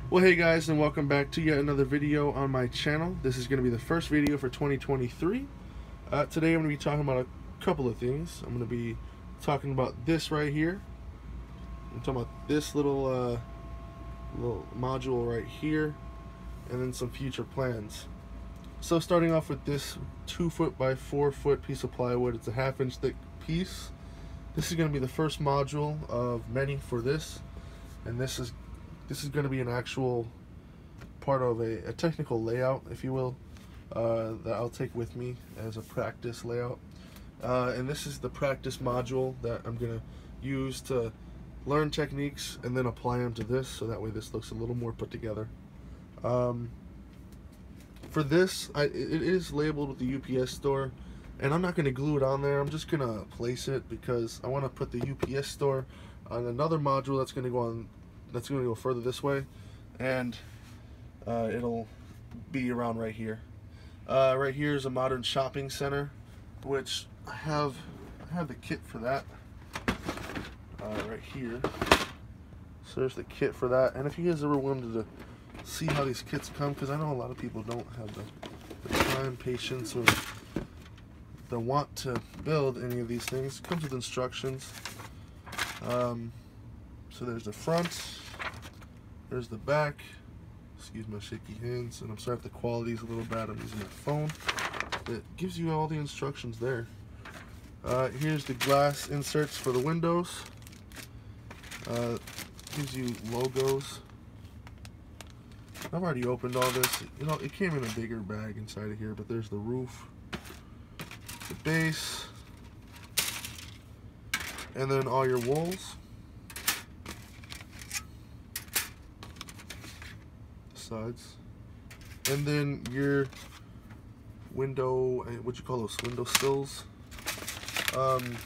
Well, hey guys, and welcome back to yet another video on my channel. This is going to be the first video for 2023. Today I'm going to be talking about a couple of things. I'm going to be talking about this right here. I'm talking about this little module right here, and then some future plans. So starting off with this 2 foot by 4 foot piece of plywood. It's a 1/2 inch thick piece. This is going to be the first module of many for this, and this is going to be an actual part of a technical layout, if you will, that I'll take with me as a practice layout. And this is the practice module that I'm going to use to learn techniques and then apply them to this, so that way this looks a little more put together. For this, it is labeled with the UPS store, and I'm not going to glue it on there. I'm just going to place it because I want to put the UPS store on another module that's going to go on. That's going to go further this way, and it'll be around right here. Right here is a modern shopping center, which I have the kit for that right here. So there's the kit for that. And if you guys ever wanted to see how these kits come, because I know a lot of people don't have the time, patience, or the want to build any of these things. It comes with instructions. So there's the front, there's the back. Excuse my shaky hands, and I'm sorry if the quality is a little bad. I'm using my phone. It gives you all the instructions there. Here's the glass inserts for the windows. Gives you logos. I've already opened all this. You know, it came in a bigger bag inside of here, but there's the roof, the base, and then all your walls. Sides, and then your window, what you call those, window sills. So I'm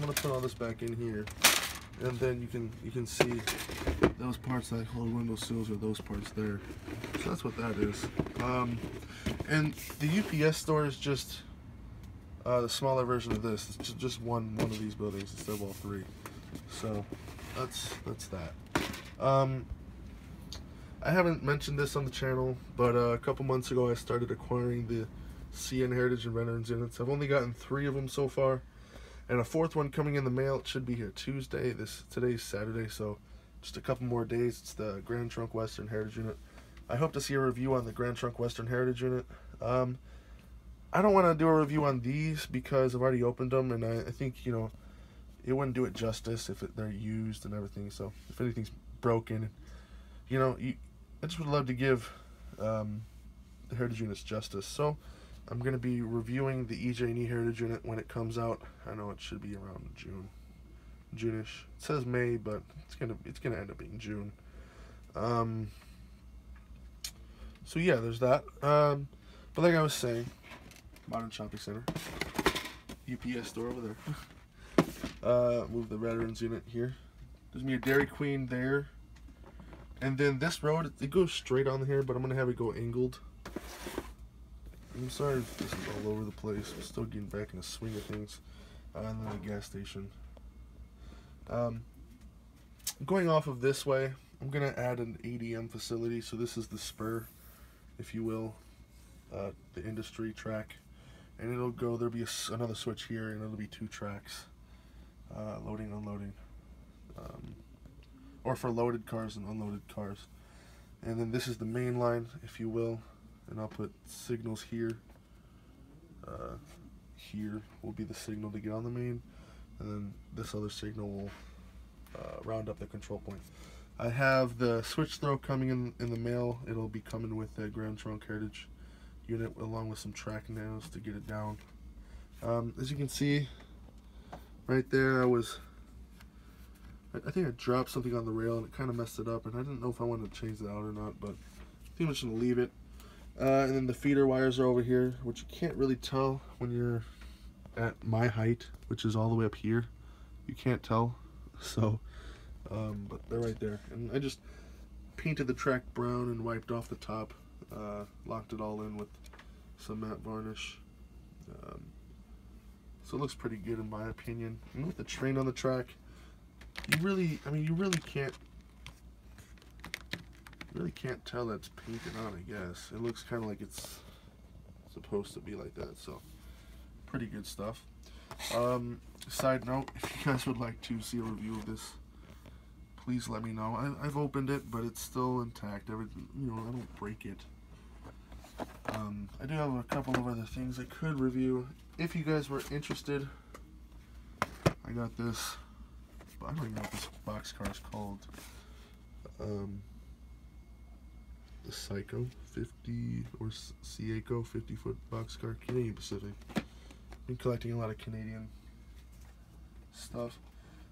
gonna put all this back in here, and then you can see those parts that hold window sills are those parts there. So that's what that is. And the UPS store is just the smaller version of this. It's just one of these buildings instead of all three. So that's that. I haven't mentioned this on the channel, but a couple months ago I started acquiring the CN Heritage and Veterans units. I've only gotten 3 of them so far, and a 4th one coming in the mail. It should be here Tuesday. Today's Saturday, so just a couple more days. It's the Grand Trunk Western Heritage unit. I hope to see a review on the Grand Trunk Western Heritage unit. I don't want to do a review on these because I've already opened them, and I think, you know, it wouldn't do it justice if they're used and everything. So if anything's broken, you know, I just would love to give the Heritage units justice. So I'm going to be reviewing the EJ&E Heritage unit when it comes out. I know it should be around June-ish. It says May, but it's gonna end up being June. So yeah, there's that. But like I was saying, modern shopping center, UPS store over there. Move the Veterans unit here. There's me a Dairy Queen there. And then this road, it goes straight on here, but I'm going to have it go angled. I'm sorry if this is all over the place. I'm still getting back in the swing of things. And then the gas station. Going off of this way, I'm going to add an ADM facility. So this is the spur, if you will, the industry track. And there'll be another switch here, and it'll be 2 tracks. Loading, unloading. Or for loaded cars and unloaded cars. And then this is the main line, if you will, and I'll put signals here. Here will be the signal to get on the main, and then this other signal will round up the control point. I have the switch throw coming in the mail. It'll be coming with the Grand Trunk Heritage unit along with some track nails to get it down. As you can see right there, I think I dropped something on the rail and it kind of messed it up, and I didn't know if I wanted to change that out or not, but I think I'm just going to leave it. And then the feeder wires are over here, which you can't really tell when you're at my height, which is all the way up here. You can't tell, so, but they're right there. And I just painted the track brown and wiped off the top, locked it all in with some matte varnish. So it looks pretty good in my opinion. And with the train on the track, you really can't You really can't tell that's painted on, I guess. It looks kind of like it's supposed to be like that, so pretty good stuff. Side note, if you guys would like to see a review of this, please let me know. I've opened it, but it's still intact. Everything, you know, I don't break it. I do have a couple of other things I could review if you guys were interested. I got this, I don't even know what this boxcar is called. The Seiko 50 or Seiko 50-foot boxcar, Canadian Pacific. Been collecting a lot of Canadian stuff.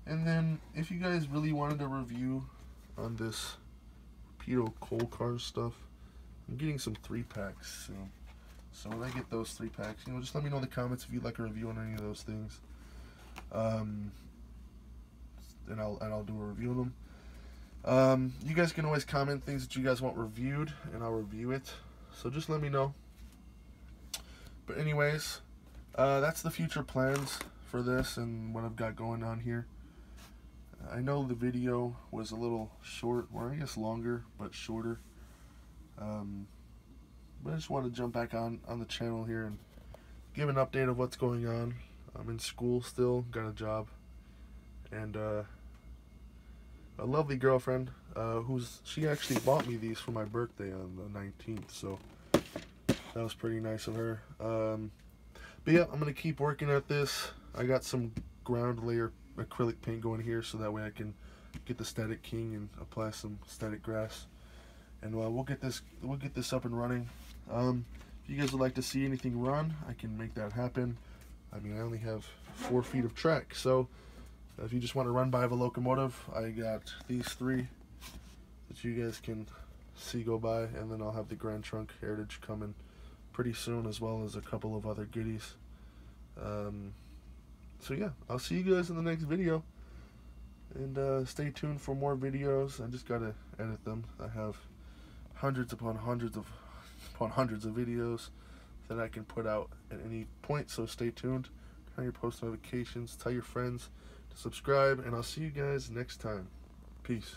And then if you guys really wanted a review on this Rapido coal car stuff, I'm getting some 3-packs soon. So when I get those 3-packs, you know, just let me know in the comments if you'd like a review on any of those things. And I'll do a review of them. You guys can always comment things that you guys want reviewed, and I'll review it. So just let me know. But anyways, that's the future plans for this and what I've got going on here. I know the video was a little short, or I guess longer, but shorter. But I just want to jump back on the channel here and give an update of what's going on. I'm in school still, got a job, and a lovely girlfriend she actually bought me these for my birthday on the 19th, so that was pretty nice of her. But yeah, I'm gonna keep working at this. I got some ground layer acrylic paint going here, so that way I can get the Static King and apply some Static Grass, and we'll get this up and running. If you guys would like to see anything run, I can make that happen. I mean, I only have 4 feet of track, so if you just want to run by of a locomotive, I got these 3 that you guys can see go by, and then I'll have the Grand Trunk Heritage coming pretty soon, as well as a couple of other goodies. So yeah, I'll see you guys in the next video, and stay tuned for more videos. I just gotta edit them. I have hundreds upon hundreds of videos that I can put out at any point, so stay tuned. Turn on your post notifications, tell your friends to subscribe, and I'll see you guys next time. Peace.